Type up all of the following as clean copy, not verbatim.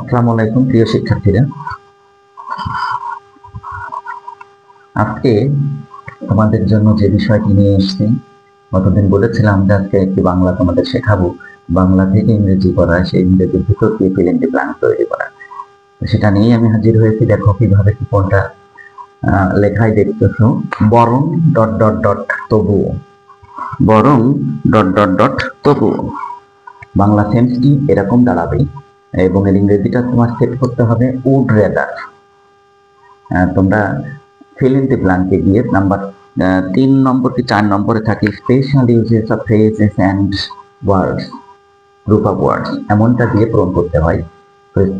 আসসালামু আলাইকুম প্রিয় শিক্ষার্থীরা, আজকে তোমাদের জন্য যে বিষয়টি নিয়ে এসেছি, গতদিন বলেছিলাম যে আজকে একটি বাংলা তোমাদের শেখাবো। বাংলা থেকে ইংরেজি করা, সেই ইংরেজির ভিতর দিয়ে ফিল ইন দ্য ব্ল্যাঙ্ক তৈরি করা। সেটা নিয়েই আমি হাজির হয়েছি। দেখো কিভাবে কি কোনটা লেখায় দেখতেছো, বরং ডট ডট ডট তবুও, বরং ডট ডট ডট তবুও। বাংলা সেন্সটি এরকম দাঁড়াবে এবং এর ইংরেজিটা তোমার সেট করতে হবে উড রেদার। তোমরা ফিল ইন দি ব্ল্যাঙ্কে গিয়ে নাম্বার 3 নম্বর কি 4 নম্বরে থাকে special uses of phrases and words, group of words, এমনটা দিয়ে পূরণ করতে হয়।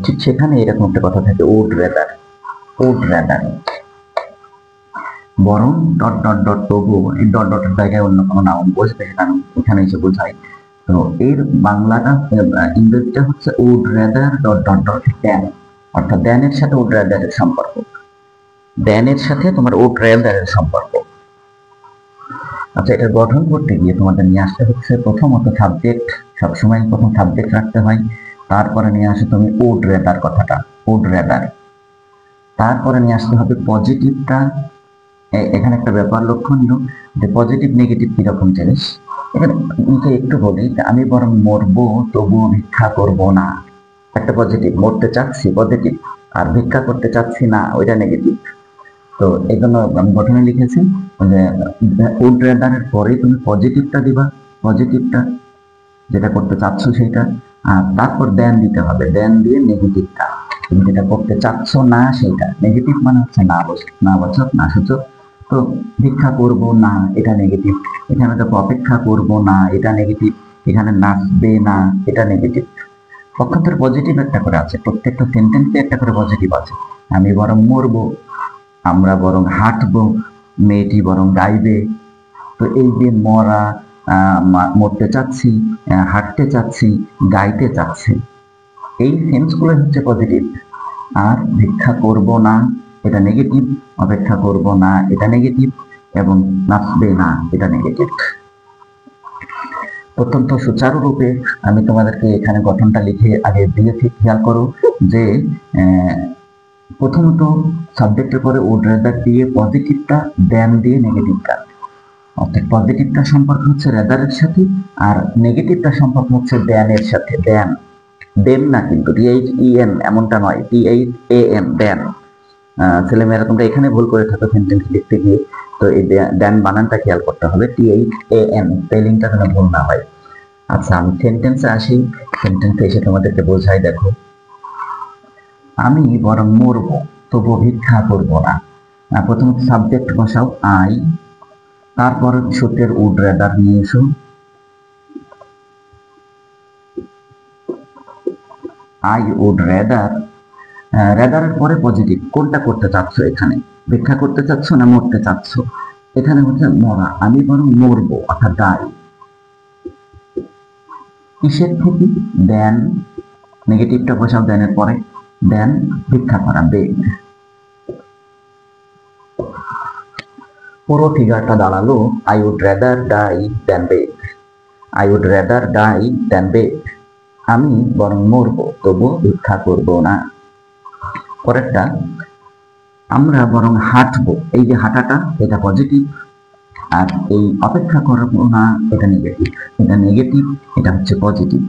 ঠিক সেখানে এরকম একটা কথা থাকে উড রেদার, উড রেদার। বরং ডট ডট ডট তবু, এই ডট ডটের জায়গায় অন্য কোনো নাউন বসবে, সেটা আমি এখানে এসে বোঝাই। তো এর বাংলাটা ইংরেজিটা হচ্ছে would rather dot dot dot than, অর্থাৎ দেনের সাথে উড রেদারের সম্পর্ক, দেনের সাথে তোমার উড রেদারের সম্পর্ক। আচ্ছা, এটার গঠন করতে গিয়ে তোমাদের নিয়ে আসতে হচ্ছে প্রথমত সাবজেক্ট, সবসময় প্রথম সাবজেক্ট রাখতে হয়। তারপরে নিয়ে আসে তুমি উড রেদার কথাটা, উড রেদার। তারপরে নিয়ে আসতে হবে পজিটিভটা। এখানে একটা ব্যাপার লক্ষণীয় যে পজিটিভ নেগেটিভ কিরকম জিনিস। এখানে তোমাকে একটু বলি, আমি বরং মরবো তবুও ভিক্ষা করব না, একটা পজিটিভ। মরতে চাচ্ছি পজিটিভ, আর ভিক্ষা করতে চাচ্ছি না, ওইটা নেগেটিভ। তো এই জন্য আমি গঠনে লিখেছি যে উড রেদারের পরে তুমি পজিটিভটা দিবা, পজিটিভটা যেটা করতে চাচ্ছ সেইটা, আর তারপর দেন দিতে হবে, দেন দিয়ে নেগেটিভটা, তুমি যেটা করতে চাচ্ছ না সেইটা। নেগেটিভ মানে হচ্ছে না বাচক, না সূচক। তো ভিক্ষা করব না, এটা নেগেটিভ। এখানে দেখো অপেক্ষা করব না, এটা নেগেটিভ। এখানে নাচবে না, এটা নেগেটিভ। পক্ষান্তর পজিটিভ একটা করে আছে, প্রত্যেকটা সেন্টেন্সে একটা করে পজিটিভ আছে। আমি বরং মরবো, আমরা বরং হাঁটবো, মেয়েটি বরং গাইবে। তো এই যে মরা, মরতে চাচ্ছি, হাঁটতে চাচ্ছি, গাইতে চাচ্ছি, এই সেন্সগুলো হচ্ছে পজিটিভ। আর ভিক্ষা করব না এটা নেগেটিভ, অপেক্ষা করব না এটা নেগেটিভ, এবং নাচবে না এটা নেগেটিভ। অত্যন্ত সুচারুরূপে আমি তোমাদেরকে এখানে গঠনটা লিখে আগে দিয়েছি। খেয়াল করো যে প্রথমত সাবজেক্টের পরে উড রেদার দিয়ে পজিটিভটা, দেন দিয়ে নেগেটিভটা। অর্থাৎ পজিটিভটা সম্পর্ক হচ্ছে রেদারের সাথে, আর নেগেটিভটা সম্পর্ক হচ্ছে দেনের সাথে। দেন, দেন না কিন্তু DHEN এমনটা নয়, DHAN, দেন। ছেলেমেয়েরা তোমরা এখানে ভুল করে থাকো সেন্টেন্স লিখতে গিয়ে, তো এই দেন বানানটা খেয়াল করতে হবে, THAN, স্পেলিংটা যেন ভুল না হয়। আচ্ছা, আমি সেন্টেন্সে আসি। সেন্টেন্সে এসে তোমাদেরকে বোঝাই। দেখো, আমি বরং মরবো তবু ভিক্ষা করব না। প্রথমত সাবজেক্ট বসাও আই, তারপর সূত্রের উড রেদার নিয়ে এসো। আই উড রেদার, রেদারের পরে পজিটিভ। কোনটা করতে চাচ্ছ এখানে? ভিক্ষা করতে চাচ্ছ না মরতে চাচ্ছ? এখানে হচ্ছে মরা, আমি বরং মরবো, অর্থাৎ ডাই। কিসের থেকে? দেন, নেগেটিভটা বসাও দেনের পরে, দেন ভিক্ষা করা, বেগ। পুরো ফিগারটা দাঁড়ালো I would rather die than beg, I would rather die than beg. আমি বরং মরবো তবু ভিক্ষা করব না। পরেরটা, আমরা বরং হাঁটবো, এই যে হাঁটাটা এটা পজিটিভ, আর এই অপেক্ষা করবো না এটা নেগেটিভ। এটা নেগেটিভ, এটা হচ্ছে পজিটিভ।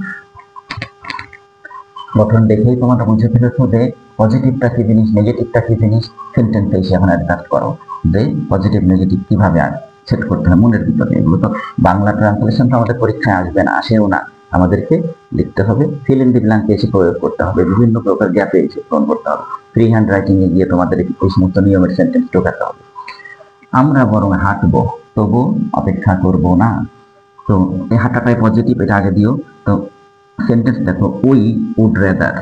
গঠন দেখেই তোমরা বুঝে ফেলেছো যে পজিটিভটা কি জিনিস, নেগেটিভটা কি জিনিস। সেন্টেন্সে এসে এখন অ্যাডজাস্ট করো যে পজিটিভ নেগেটিভ কিভাবে সেট করতে হয় মনের ভিতরে। এগুলো তো বাংলা ট্রান্সলেশন তো আমাদের পরীক্ষায় আসবে না, আসেও না। আমাদেরকে লিখতে হবে, ফিল ইন দি ব্ল্যাঙ্কে এসে প্রয়োগ করতে হবে, বিভিন্ন প্রকার গ্যাপে এসে পূরণ করতে হবে। ফ্রি হ্যান্ড রাইটিং এ গিয়ে তোমাদের এই সমস্ত নিয়মের সেন্টেন্স ঢোকাতে হবে। আমরা বরং হাঁটবো তবু অপেক্ষা করব না। তো এই হাঁটাটাই পজিটিভ, এটা আগে দিও। তো সেন্টেন্স দেখো, we would rather,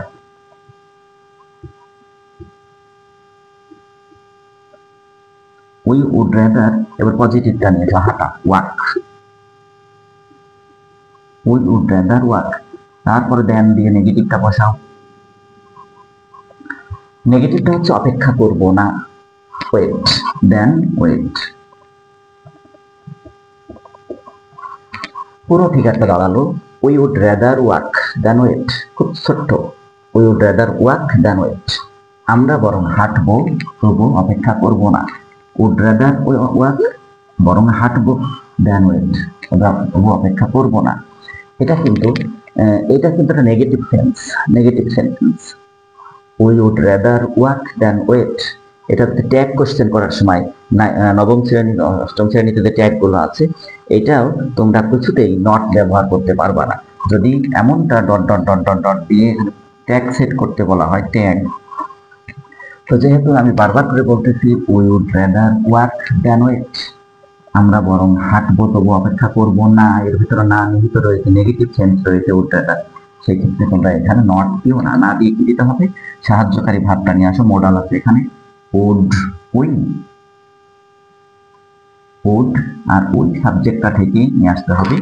we would rather. এবার পজিটিভটা নিয়ে এসো, হাঁটা, walk, we would rather walk. তারপরে দেন দিয়ে নেগেটিভটা বসাও। নেগেটিভটা হচ্ছে অপেক্ষা করব না, ওয়েট, দেন ওয়েট। পুরো ফিগারটা দাঁড়ালো we would rather walk then wait. খুব ছোট্ট, we would rather walk than wait, আমরা বরং হাঁটবো তবু অপেক্ষা করব না। উড রাদার ওয়াক, বরং হাঁটবো, দ্যান ওয়েট, তবু অপেক্ষা করব না। এটা কিন্তু একটা negative sentence. We would rather walk than wait, এটা ট্যাগ কোশ্চেন করার সময় নবম শ্রেণী অষ্টম শ্রেণীতে যে ট্যাগ গুলো আছে, এটাও তোমরা কিছুতেই নট ব্যবহার করতে পারবা না। যদি এমনটা dot dot dot dot dot দিয়ে ট্যাগ সেট করতে বলা হয়, ট্যাগ, তো যেহেতু আমি বারবার করে বলতেছি we would rather walk than wait, আমরা বরং হাঁটবো তবু অপেক্ষা করব না, এর ভিতরে না নিহিত রয়েছে, নেগেটিভ সেন্স রয়েছে উড রাদার, সেই ক্ষেত্রে তোমরা এখানে নট দিও না, না দিয়ে কি দিতে হবে, সাহায্যকারী ভাবটা নিয়ে আসো। মোডাল আছে এখানে উড, উই, উড আর উই সাবজেক্টটা থেকে নিয়ে আসতে হবে।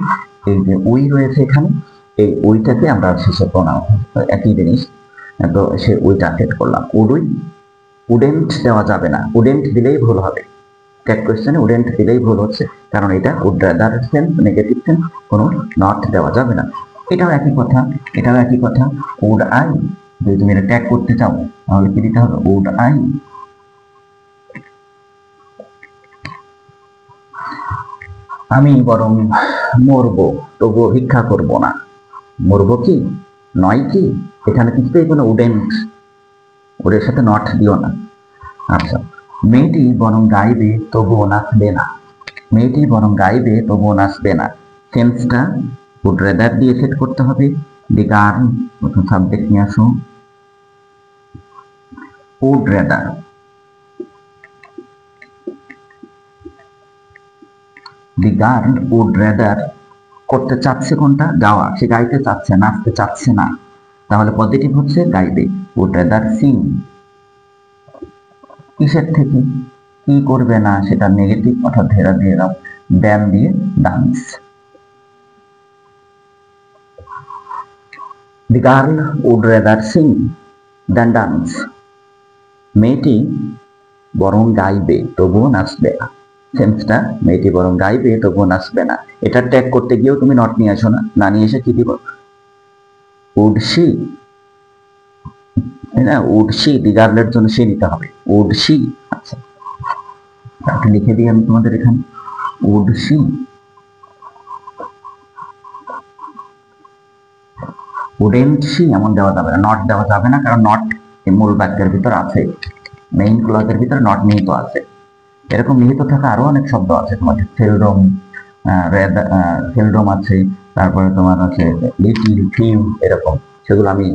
এই যে উই রয়েছে এখানে, এই উইটাকে আমরা শেষে প্রণাম, একই জিনিস, তো সে উইটা সেট করলাম। উড উই, উডেন্ট দেওয়া যাবে না, উডেন্ট দিলেই ভুল হবে। ট্যাগ কোশ্চেনে উডেন্ট দিলেই ভুল হচ্ছে, কারণ এটা would rather sense, negative sense, কোনো নট দেওয়া যাবে না। এটাও একই কথা, উড আই, যদি তুমি এটা ট্যাগ করতে চাও তাহলে কি দিতে হবে, উড আই। আমি বরং মরবো তবুও ভিক্ষা করব না, মরবো কি নয় কি, এখানে কিছুতেই কোনো উডেন্ট, ওদের সাথে নট দিও না। আচ্ছা, মেয়েটি বরং গাইবে তবুও নাচবে না, মেয়েটি বরং গাইবে তবুও নাচবে না, সেন্সটা উড রাদার দিয়ে সেট করতে হবে। দি গার্ল, প্রথম সাবজেক্ট নিয়ে আসো, would rather, the girl would rather করতে চাচ্ছে কোনটা, গাওয়া, সে গাইতে চাচ্ছে, নাচতে চাচ্ছে না, তাহলে পজিটিভ হচ্ছে গাইবে, উড রাদার সিং। কিসের থেকে, কি করবে না সেটা নেগেটিভ, অর্থাৎ ধেরা দিয়ে দাও, দ্যান দিয়ে dance. The girl would rather sing than dance, মেয়েটি বরং গাইবে তবুও নাচবে না, সেন্সটা মেয়েটি বরং গাইবে তবুও নাচবে না। এটা ট্যাগ করতে গিয়েও তুমি নট নিয়ে আসো না, না নিয়ে এসে কি দিব, উড শি, তাই না, উড শি, দি গার্লের জন্য সে নিতে হবে, উড শি। আচ্ছা, লিখে দিই আমি তোমাদের এখানে, উড শি, উডেন্ট শি এমন দেওয়া যাবে না, নট দেওয়া যাবে না, কারণ নট মূল বাক্যের ভিতর আছে, মেইন ক্লজের ভিতরে নট নিহিত আছে। এরকম নিহিত থাকা আরো অনেক শব্দ আছে, তোমাদের সেলডম, সেলডম আছে, তারপরে তোমার আছে লিটিল, ফিউ, এরকম, সেগুলো আমি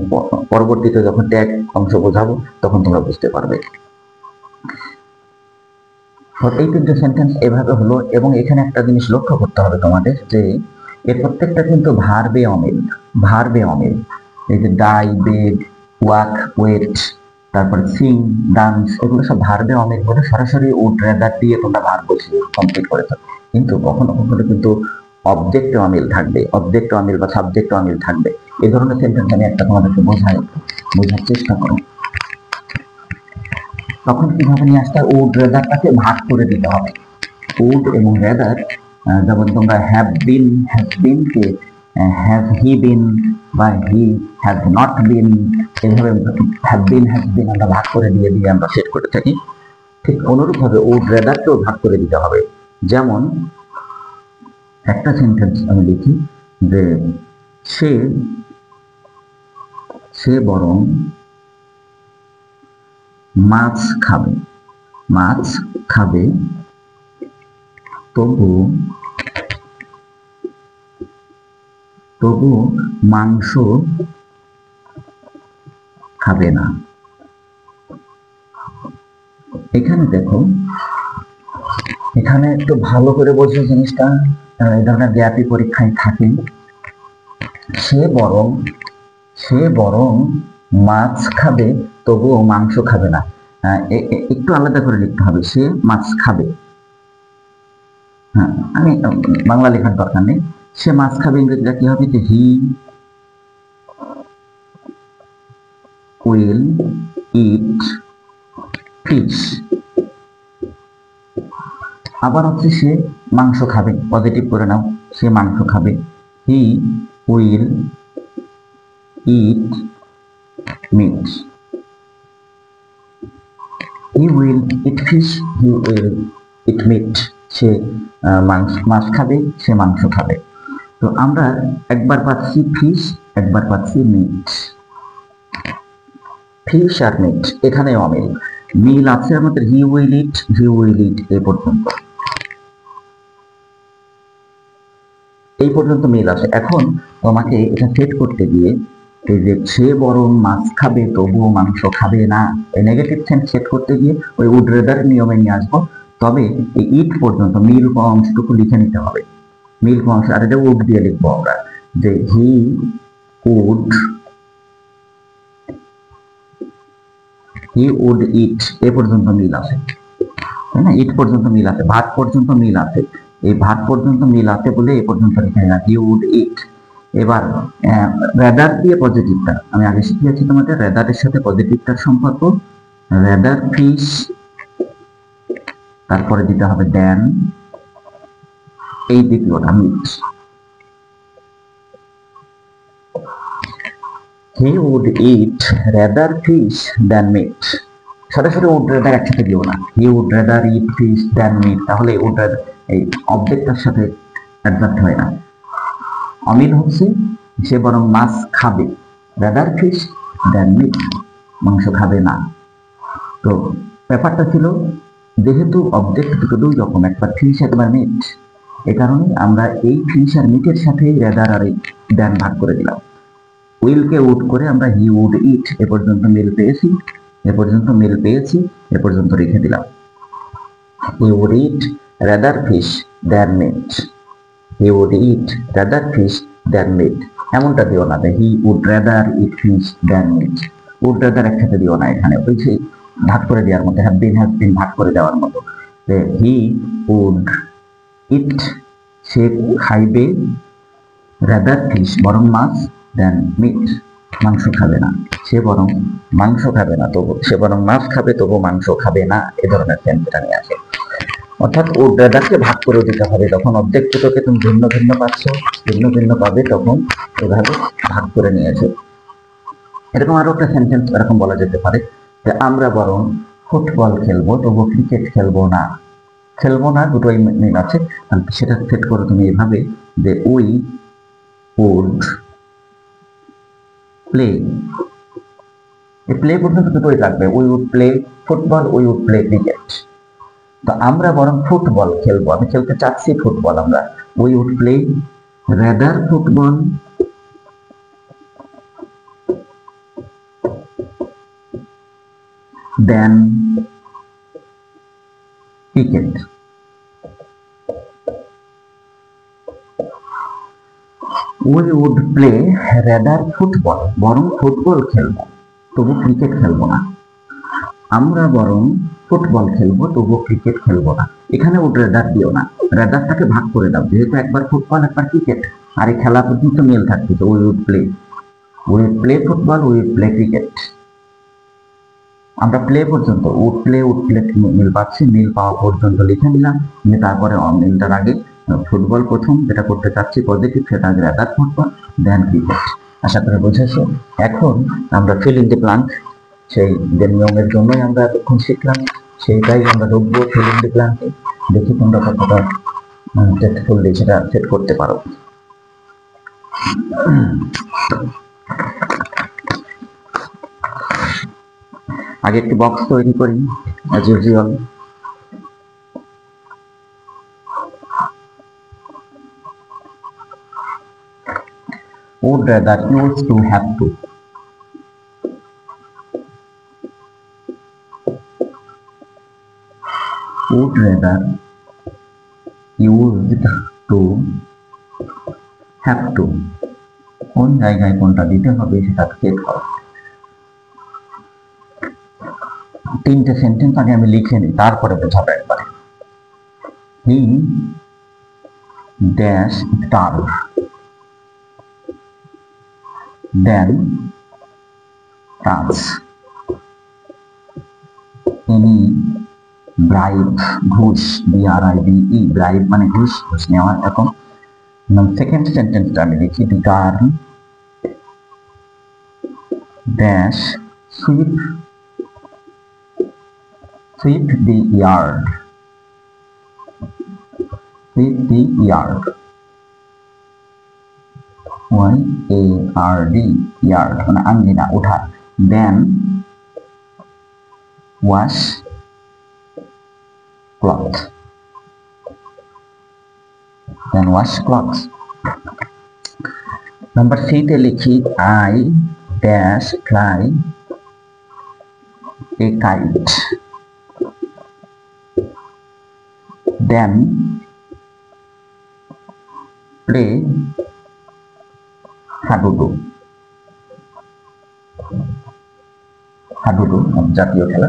পরবর্তীতে যখন ট্যাগ অংশ বোঝাবো তখন তোমরা বুঝতে পারবে। এই তিনটে সেন্টেন্স এভাবে হলো, এবং এখানে একটা জিনিস লক্ষ্য করতে হবে তোমাদের, যে এর প্রত্যেকটা কিন্তু ভার্বে অমিল, এই যে ডাই, বেগ, ওয়াক, ওয়েট, তারপর সিং, ডান্স, এগুলো সব ভার্বে অমিল বলে সরাসরি উড রাদার দিয়ে তোমরা ভার্ব বসিয়ে কমপ্লিট করেছো, কিন্তু কখনো কখনো কিন্তু অবজেক্ট অমিল থাকবে, অবজেক্ট অমিল বা সাবজেক্ট অমিল থাকবে। এই ধরনের সেন্টেন্স আমি একটা তোমাদেরকে বোঝার চেষ্টা করো। তখন কিভাবে নিয়ে আসতে হবে, উড রাদারটাকে ভাগ করে দিতে হবে, উড এবং রাদার, যেমন তোমরা have been, K have he বিন বা হি হ্যাজ নট বিন, এইভাবে হ্যাভ বিন, আমরা ভাগ করে দিয়ে আমরা সেট করে থাকি। ঠিক অনুরূপভাবে উড রাদারকেও ভাগ করে দিতে হবে। যেমন একটা সেন্টেন্স আমি লিখি যে সে বরং মাছ খাবে তবু মাংস খাবে না। এখানে দেখো, এখানে একটু ভালো করে বোঝো জিনিসটা, এই ধরনের জ্ঞাপী পরীক্ষায় থাকে। সে বরং মাছ খাবে তবুও মাংস খাবে না, একটু আলাদা করে লিখতে হবে, সে মাছ খাবে, হ্যাঁ, আমি বাংলা লেখার দরকার নেই, সে মাছ খাবে, ইংরেজিটা কি হবে, যে হি উইল ইট ফিশ। আবার হচ্ছে সে মাংস খাবে, পজিটিভ করে নাও, সে মাংস খাবে, he will it meat. He will eat fish, he will eat meat. সে মাছ খাবে, সে মাংস খাবে। তো আমরা একবার পাচ্ছি ফিশ, একবার পাচ্ছি মিট। ফিশ আর মিট এখানে অমিল, মিল আছে আমাদের he will it, he will ইট এই পর্যন্ত, এই পর্যন্ত মিল আছে। এখন তোমাকে এটা সেট করতে গিয়ে এই যে সে বরং মাছ খাবে তবুও মাংস খাবে না, এই নেগেটিভ সেন্স সেট করতে গিয়ে ওই উড রেদার নিয়মে নিয়ে আসবো। তবে এই ইট পর্যন্ত মিল অংশটুকু লিখে নিতে হবে, মিল অংশ, আর এটা উড দিয়ে লিখবো আমরা যে হি উড ইট, এ পর্যন্ত মিল আছে, তাই না? ইট পর্যন্ত মিল আছে, ভাত পর্যন্ত মিল আছে, এই ভাত পর্যন্ত মিল আছে বলে এ পর্যন্ত লিখে নিলাম হি উড ইট। এবার রেদার দিয়ে পজিটিভটা আমি আগে শিখিয়েছি তোমাদের, রেদারের সাথে পজিটিভটার সম্পর্ক, রেদার ফিশ, তারপরে দিতে হবে দেন এই দ্বিতীয়টা meat. He would eat rather fish then meat, সাথে সাথে উড রেদার একসাথে দিও না, he would rather eat fish then meat, তাহলে উড রেদার এই অবজেক্টটার সাথে অ্যাডজাস্ট হয় না। অমিল হচ্ছে সে বরং মাছ খাবে, রেদার ফিশ দেন মিট, মাংস খাবে না। তো ব্যাপারটা ছিল যেহেতু অবজেক্ট দুটো দুই রকম, একবার ফিশ একবার মিট, এ কারণে আমরা এই ফিশ আর মিটের সাথে রেদার আর দেন ভাগ করে দিলাম। উইলকে উড করে আমরা হি উড ইট এ পর্যন্ত মিল পেয়েছি, এ পর্যন্ত মিল পেয়েছি, এ পর্যন্ত রেখে দিলাম। He would eat rather fish then meat, he would eat rather fish then meat, এমনটা দিও না যে he would rather eat fish then meat, would rather একসাথে দিও না, এখানে ওই যে ভাগ করে দেওয়ার মতো, হ্যাভ বিন ভাগ করে দেওয়ার মতো, যে হি উড ইট সে খাইবে, রেদার ফিশ বরং মাছ, দেন মিট মাংস খাবে না, সে বরং মাংস খাবে না তবু, সে বরং মাছ খাবে তবু মাংস খাবে না, এ ধরনের সেন্সটা নিয়ে আসে। অর্থাৎ উড রেদারকে ভাগ করে দিতে হবে, যখন অবজেক্ট দুটোকে তুমি ভিন্ন ভিন্ন পাচ্ছ, ভিন্ন ভিন্ন পাবে, তখন এভাবে ভাগ করে নিয়েছে। এরকম আরো একটা সেন্টেন্স এরকম বলা যেতে পারে যে আমরা বরং ফুটবল খেলবো তবু ক্রিকেট খেলবো না, খেলবো না দুটোই মিল আছে, সেটা সেট করো তুমি এভাবে যে উই উড প্লে, এই প্লে পর্যন্ত দুটোই লাগবে, we would play football, we would play cricket. তো আমরা বরং ফুটবল খেলবো, আমি খেলতে চাচ্ছি ফুটবল, আমরা we would play rather football then cricket. We would play rather football, বরং ফুটবল খেলবো তবু ক্রিকেট খেলবো না, আমরা বরং ফুটবল খেলবো তবু ক্রিকেট খেলবো না, এখানে উড রেদার দিও না, রেদারটাকে ভাগ করে দাও, যেহেতু একবার ফুটবল একবার ক্রিকেট, আর এই খেলা পর্যন্ত মিল থাকছে, we would play football, we would play cricket. আমরা প্লে পর্যন্ত উড প্লে মিল পাচ্ছি, মিল পাওয়া পর্যন্ত লিখে নিলাম, নিয়ে তারপরে অমিলটার আগে ফুটবল প্রথম যেটা করতে চাচ্ছি পজিটিভ, সেটা আগে রেদার ফুটবল দেন ক্রিকেট। আশা করে বুঝেছো। এখন আমরা ফিল ইন দি ব্ল্যাঙ্ক, সেই যে নিয়মের জন্যই আমরা এতক্ষণ শিখলাম সেইটাই আমরা ঢুকবো ফিল ইন দি ব্ল্যাঙ্কে, দেখি তোমরা কতটা টেস্টফুলি সেটা সেট করতে পারো। আগে একটি বক্স তৈরি করি as usual. Would rather used to have to, would rather used to have to, কোন জায়গায় কোনটা দিতে হবে সেটা সেট করো। তিনটে সেন্টেন্স আগে আমি লিখে নিই, তারপরে বোঝাবো একবার। হি ড্যাশ টার্ভ দেন টার্ভস এনি ব্রাইব, ঘুষ, BRIBE, ব্রাইব মানে ঘুষ, ঘুষ নেওয়া। এখন সেকেন্ড সেন্টেন্সটা আমি লিখি, dash sweep the yard, sweep the yard, Y-A-R-D, yard মানে আঙ্গিনা উঠান। Then wash clothes, then wash clothes। Number C তে লিখি I dash fly a kite, then play হাডুডু। হাডুডু জাতীয় খেলা।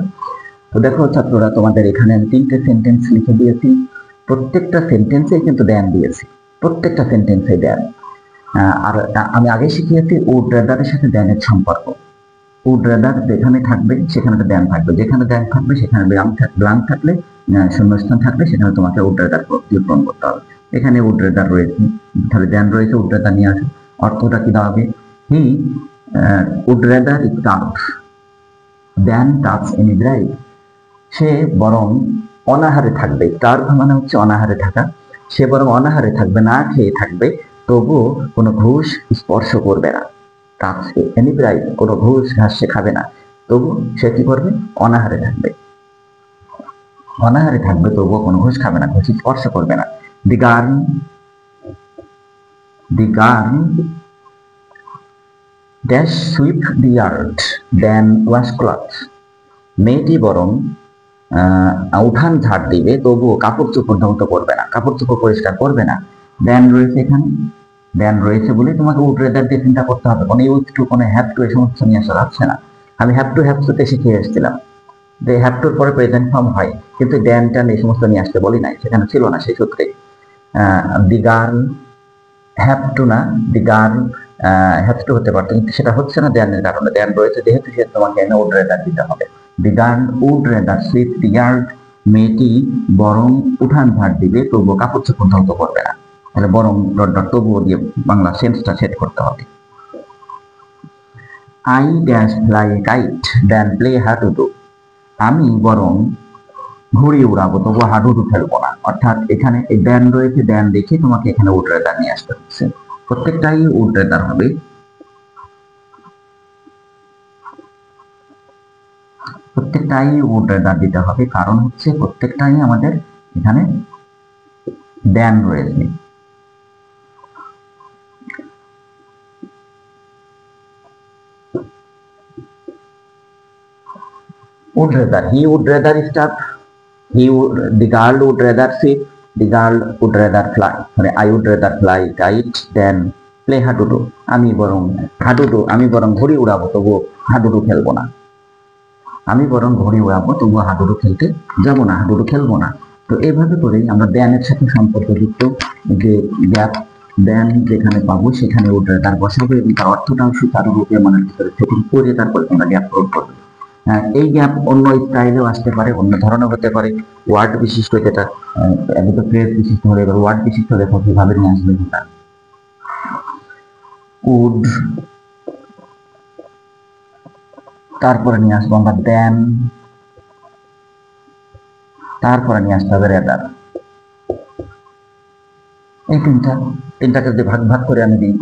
তো দেখো ছাত্ররা, তোমাদের এখানে আমি 3টে সেন্টেন্স লিখে দিয়েছি। প্রত্যেকটা সেন্টেন্সে কিন্তু দেন দিয়েছি, প্রত্যেকটা সেন্টেন্সে দেন। আর আমি আগে শিখিয়েছি উড রেদারের সাথে দেনের সম্পর্ক। উড রেদার যেখানে থাকবে সেখানে দেন থাকবে, যেখানে দেন থাকবে সেখানে ব্লাঙ্ক থাকলে, শূন্যস্থান থাকলে সেখানে তোমাকে উড রেদার পূরণ করতে হবে। এখানে উড রেদার রয়েছে, তাহলে দেন রয়েছে, উড রেদার নিয়ে আসো। অর্থটা কি দাঁড়াবে? He would rather starve than touch any bribe. সে বরং অনাহারে থাকবে, স্টার্ভ মানে হচ্ছে অনাহারে থাকা। সে বরং অনাহারে থাকবে, না খেয়ে থাকবে, তবুও কোনো ঘুষ স্পর্শ করবে না। টাচ এনি ব্রাইড, কোনো ঘুষ ঘাস সে খাবে না, তবু সে কি করবে? অনাহারে থাকবে। অনাহারে থাকবে তবুও কোনো ঘুষ খাবে না, ঘুষ স্পর্শ করবে না। The girl dash sweep the yard then wash clothes. মেয়েটি বরং উঠান ঝাড় দিবে, তবুও কাপড় চোপড় ধৌত করবে না, কাপড় চোপড় পরিষ্কার করবে না। দেন রয়েছে এখানে, দেন রয়েছে বলে তোমাকে উড রেদার দিয়ে চিন্তা করতে হবে। কোনো ইউজ টু, কোনো হ্যাভ টু এই সমস্ত নিয়ে আসা যাচ্ছে না। আমি হ্যাভ টুতে শিখিয়ে এসেছিলাম যে হ্যাভ টুর পরে প্রেজেন্ট ফর্ম হয়, কিন্তু দেন টান এই সমস্ত নিয়ে আসতে বলি নাই, সেখানে ছিল না সেই সূত্রে। দি গার্ল হ্যাভ টু না, দি গার্ল হ্যাভ টু হতে পারতো, কিন্তু সেটা হচ্ছে না দেনের কারণে। দেন রয়েছে যেহেতু, সে তোমাকে এনে উড রেদার দিতে হবে। The girl would rather sweep the yard, মেয়েটি বরং উঠান ঝাড় দিবে, তবুও কাপড় চোপড় ধৌত করবে না। তাহলে বরং তবুও দিয়ে বাংলা সেন্সটা সেট করতে হবে। I dash fly a kite than play hadudu. আমি বরং ঘুড়ি উড়াবো, তবুও হাডুডু খেলবো না। অর্থাৎ এখানে এই দেন রয়েছে, দেন দেখে তোমাকে এখানে উড রেদার নিয়ে আসতে হচ্ছে। প্রত্যেকটাই উড রেদার হবে। প্রত্যেকটাই উড রেদার দিতে হবে, কারণ হচ্ছে প্রত্যেকটাই আমাদের এখানে দেন রয়েছে। Would rather, he would rather start, the girl would rather sit, the girl would rather fly, মানে I would rather fly kite than play হাডুডু। আমি বরং ঘুড়ি উড়াবো, তবুও হাডুডু খেলবো না। আমি বরং ঘুড়ি উড়াবো, তবুও হাডুডু খেলতে যাবো না, হাডুডু খেলবো না। তো এইভাবে করেই আমরা দেনের সাথে সম্পর্কযুক্ত যে গ্যাপ দেন যেখানে পাবো সেখানে উড রেদার বসাবো, এবং তার অর্থটাও সুচারুরূপে মনের ভিতরে সেটিং করে তারপরে তোমরা গ্যাপ প্রয়োগ করবে। এই গ্যাপ অন্য স্টাইলেও আসতে পারে, অন্য ধরনের হতে পারে। ওয়ার্ড বিশিষ্ট, যেটা একদম ফ্রেজ বিশিষ্ট হলে, এবার ওয়ার্ড বিশিষ্ট দেখো কিভাবে নিয়ে আসবে সেটা। উড, তারপরে নিয়ে আসবো আমরা দেন, তারপরে নিয়ে আসতে হবে রেদার। এই তিনটাকে যদি ভাগ ভাগ করে আমি দিই,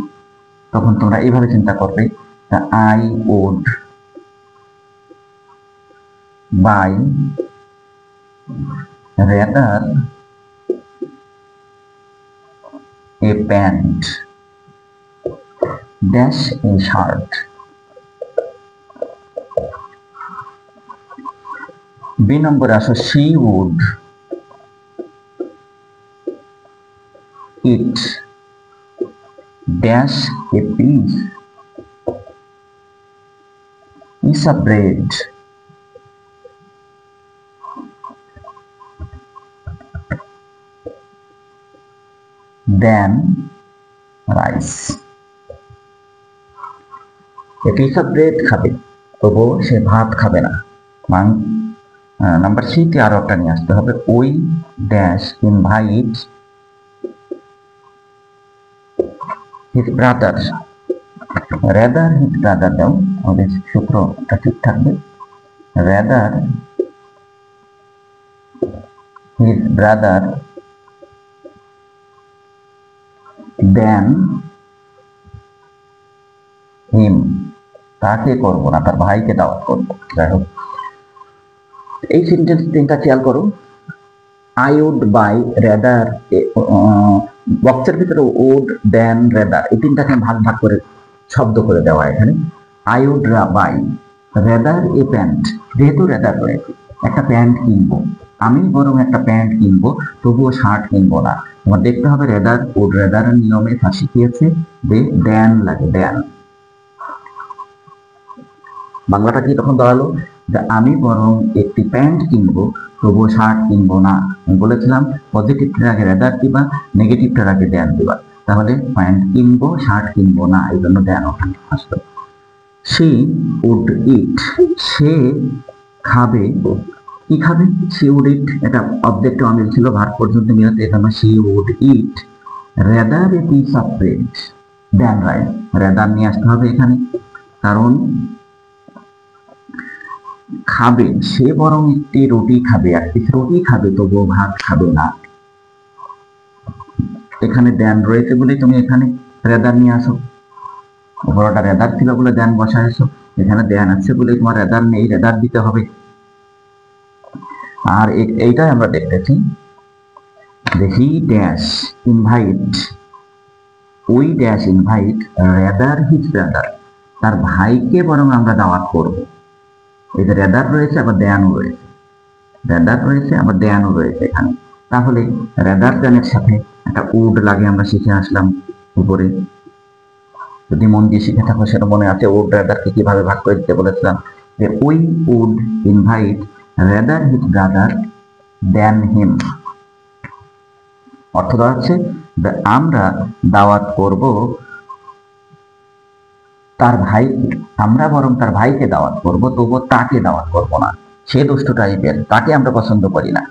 তখন তোমরা এইভাবে চিন্তা করবে, I would buy rather a pant dash a shirt। B নম্বরে আসো, she would eat dash a piece of bread than rice। a piece of bread খাবে, তবুও সে ভাত খাবে না। নাম্বার সি তে আরো একটা নিয়ে আসতে হবে, we dash invite his brother rather his brother দাও, আমাদের সূত্রটা ঠিক থাকবে। রেদার হিজ ব্রাদার দেন হিম, তাকে করবো না, তার ভাইকে দাওয়াত করবো। যাই হোক, এই সেন্টেন্স তিনটা খেয়াল করো। আই উড বাই রেদার, বক্সের ভিতরে উড দেন রেদার, এই তিনটাকে ভাগ ভাগ করে শব্দ করে দেওয়া এখানে। I would buy rather a pant, যেহেতু রেদার রয়েছে, একটা প্যান্ট কিনবো, আমি বরং একটা প্যান্ট কিনবো, তবুও শার্ট কিনবো না। তোমার দেখতে হবে রেদার উড রেদারের নিয়মে তা শিখিয়েছে যে দেন লাগে, দেন। বাংলাটা কি তখন দাঁড়ালো যে আমি বরং একটি প্যান্ট কিনবো, তবুও শার্ট কিনবো না। আমি বলেছিলাম পজিটিভটার আগে রেদার দিবা, নেগেটিভটার আগে দেন দিবা। তাহলে প্যান্ট কিনবো, শার্ট কিনবো না, এই জন্য দেন ওখানে আসলো। সে উড ইট, সে খাবে, কি খাবে? সে উড ইট, এটা অবজেক্ট অমিল ছিল, ভার্ব পর্যন্ত মিলাতে, এখানে সে would eat rather a piece of bread than rice. Rather নিয়ে আসতে হবে এখানে, কারণ খাবে, সে বরং একটি রুটি খাবে, এক পিস রুটি খাবে, তবুও ভাত খাবে না। এখানে দেন রয়েছে বলে তুমি এখানে রেদার নিয়ে আসো, বড়টা রেদার ছিল বলে দেন বসাইছো, এখানে দেন আছে বলে তোমার রেদার নেই, রেদার দিতে হবে। আর এইটাই আমরা দেখতেছি যে he dash invite, we dash invite rather his brother, তার ভাইকে বরং আমরা দাওয়াত করবো। এই যে রেদার রয়েছে, আবার দেয়ানও রয়েছে, রেদার রয়েছে আবার দেয়ানও রয়েছে এখানে। তাহলে রেদার দেনের সাথে একটা উড লাগে, আমরা শিখে আসলাম উপরে। যদি মন দিয়ে শিখে থাকো সেটা মনে আছে, উড রেদারকে কিভাবে ভাগ করে দিতে বলেছিলাম যে we would invite rather his brother than him. অর্থ দাঁড়াচ্ছে যে আমরা দাওয়াত করব তার ভাইকে, আমরা বরং তার ভাইকে দাওয়াত করব, তবুও তাকে দাওয়াত করব না। সে দুষ্ট টাইপের, তাকে আমরা পছন্দ করি না।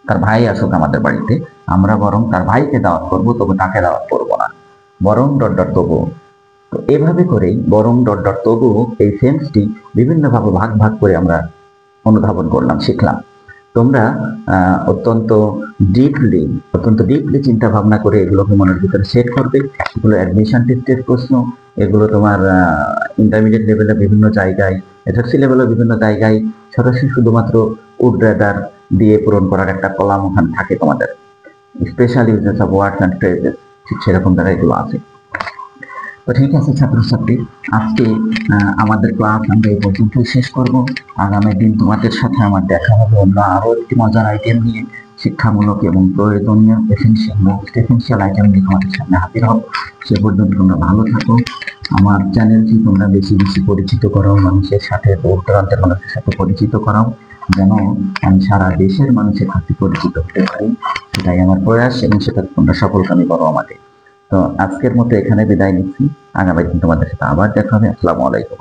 তার ভাই আসুক আমাদের বাড়িতে, আমরা বরং তার ভাইকে দাওয়াত করব, তবু তাকে দাওয়াত করব না। বরং ডট ডট তবু। তো এভাবে করেই বরং ডট ডট তবু এই সেন্সটি বিভিন্নভাবে ভাগ ভাগ করে আমরা অনুধাবন করলাম, শিখলাম। তোমরা অত্যন্ত ডিপলি চিন্তা ভাবনা করে এগুলোকে মনের ভিতরে সেট করবে। এগুলো অ্যাডমিশন টেস্টের প্রশ্ন, এগুলো তোমার ইন্টারমিডিয়েট লেভেলে বিভিন্ন জায়গায়, এসএসসি লেভেলে বিভিন্ন জায়গায় সরাসরি শুধুমাত্র উড রেদার দিয়ে পূরণ করার একটা কলাম ওখানে থাকে তোমাদের। Special uses of words and phrases, ঠিক সেরকম জায়গায় এগুলো আছে। তো ঠিক আছে ছাত্রছাত্রী, আজকে আমাদের ক্লাস আমরা এই পর্যন্তই শেষ করব। আগামী দিন তোমাদের সাথে আমার দেখা হবে অন্য আরো একটি মজার আইটেম নিয়ে, শিক্ষামূলক এবং প্রয়োজনীয় এসেনশিয়াল আইটেম নিয়ে তোমাদের সামনে হাজির হব। সে পর্যন্ত তোমরা ভালো থাকো। আমার চ্যানেলটি তোমরা বেশি বেশি পরিচিত করো, মানুষের সাথে, দূর দূরান্তের মানুষের সাথে পরিচিত করাও, যেন আমি সারা দেশের মানুষের সাথে পরিচিত হতে পারি। সেটাই আমার প্রয়াস এবং সেটা তোমরা সফলকামী করো আমাকে। তো আজকের মতো এখানে বিদায় নিচ্ছি, আগামী দিন তোমাদের সাথে আবার দেখা হবে। আসসালামু আলাইকুম।